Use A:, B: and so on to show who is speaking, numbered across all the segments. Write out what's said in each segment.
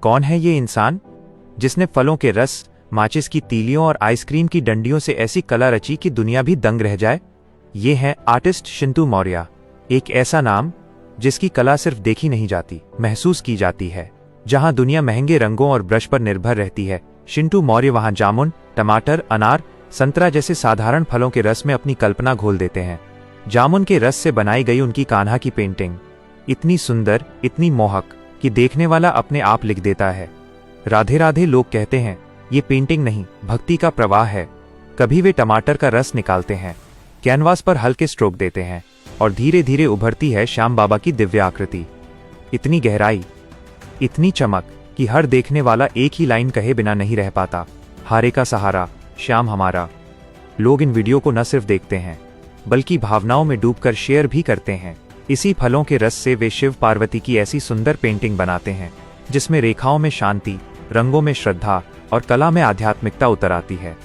A: कौन है ये इंसान जिसने फलों के रस, माचिस की तीलियों और आइसक्रीम की डंडियों से ऐसी कला रची कि दुनिया भी दंग रह जाए? ये है आर्टिस्ट शिंटू मौर्य, एक ऐसा नाम जिसकी कला सिर्फ देखी नहीं जाती, महसूस की जाती है। जहां दुनिया महंगे रंगों और ब्रश पर निर्भर रहती है, शिंटू मौर्य वहां जामुन, टमाटर, अनार, संतरा जैसे साधारण फलों के रस में अपनी कल्पना घोल देते हैं। जामुन के रस से बनाई गई उनकी कान्हा की पेंटिंग इतनी सुंदर, इतनी मोहक कि देखने वाला अपने आप लिख देता है, राधे राधे। लोग कहते हैं ये पेंटिंग नहीं, भक्ति का प्रवाह है। कभी वे टमाटर का रस निकालते हैं, कैनवास पर हल्के स्ट्रोक देते हैं और धीरे धीरे उभरती है श्याम बाबा की दिव्य आकृति। इतनी गहराई, इतनी चमक कि हर देखने वाला एक ही लाइन कहे बिना नहीं रह पाता, हारे का सहारा, श्याम हमारा। लोग इन वीडियो को न सिर्फ देखते हैं बल्कि भावनाओं में डूबकर शेयर भी करते हैं। इसी फलों के रस से वे शिव पार्वती की ऐसी सुंदर पेंटिंग बनाते हैं जिसमें रेखाओं में शांति, रंगों में श्रद्धा और कला में आध्यात्मिकता उतर आती है।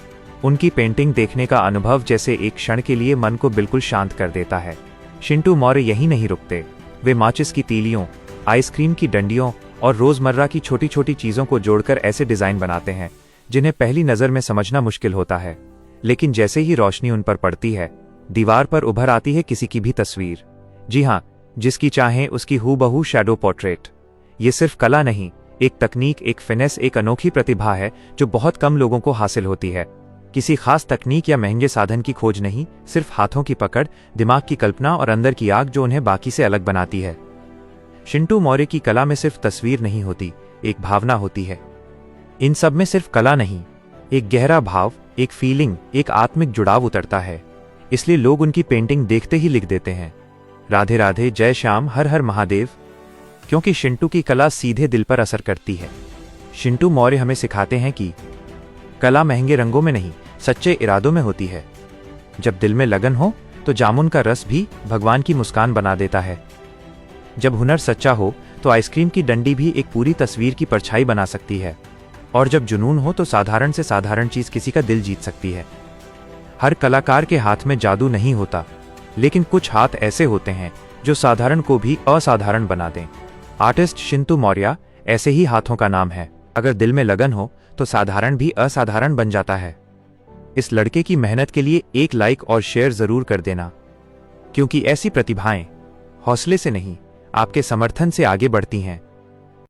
A: उनकी पेंटिंग देखने का अनुभव जैसे एक क्षण के लिए मन को बिल्कुल शांत कर देता है। शिंटू मौर्य यहीं नहीं रुकते, वे माचिस की तीलियों, आइसक्रीम की डंडियों और रोजमर्रा की छोटी छोटी चीजों को जोड़कर ऐसे डिजाइन बनाते हैं जिन्हें पहली नजर में समझना मुश्किल होता है, लेकिन जैसे ही रोशनी उन पर पड़ती है, दीवार पर उभर आती है किसी की भी तस्वीर। जी हाँ, जिसकी चाहे उसकी हूबहू शैडो पोर्ट्रेट। ये सिर्फ कला नहीं, एक तकनीक, एक फिनेस, एक अनोखी प्रतिभा है जो बहुत कम लोगों को हासिल होती है। किसी खास तकनीक या महंगे साधन की खोज नहीं, सिर्फ हाथों की पकड़, दिमाग की कल्पना और अंदर की आग जो उन्हें बाकी से अलग बनाती है। शिंटू मौर्य की कला में सिर्फ तस्वीर नहीं होती, एक भावना होती है। इन सब में सिर्फ कला नहीं, एक गहरा भाव, एक फीलिंग, एक आत्मिक जुड़ाव उतरता है। इसलिए लोग उनकी पेंटिंग देखते ही लिख देते हैं, राधे राधे, जय श्याम, हर हर महादेव। क्योंकि शिंटू की कला सीधे दिल पर असर करती है। शिंटू मौर्य हमें सिखाते हैं कि कला महंगे रंगों में नहीं, सच्चे इरादों में होती है। जब दिल में लगन हो तो जामुन का रस भी भगवान की मुस्कान बना देता है। जब हुनर सच्चा हो तो आइसक्रीम की डंडी भी एक पूरी तस्वीर की परछाई बना सकती है। और जब जुनून हो तो साधारण से साधारण चीज किसी का दिल जीत सकती है। हर कलाकार के हाथ में जादू नहीं होता, लेकिन कुछ हाथ ऐसे होते हैं जो साधारण को भी असाधारण बना दें। आर्टिस्ट शिंटू मौर्य ऐसे ही हाथों का नाम है। अगर दिल में लगन हो तो साधारण भी असाधारण बन जाता है। इस लड़के की मेहनत के लिए एक लाइक और शेयर जरूर कर देना, क्योंकि ऐसी प्रतिभाएं हौसले से नहीं, आपके समर्थन से आगे बढ़ती हैं।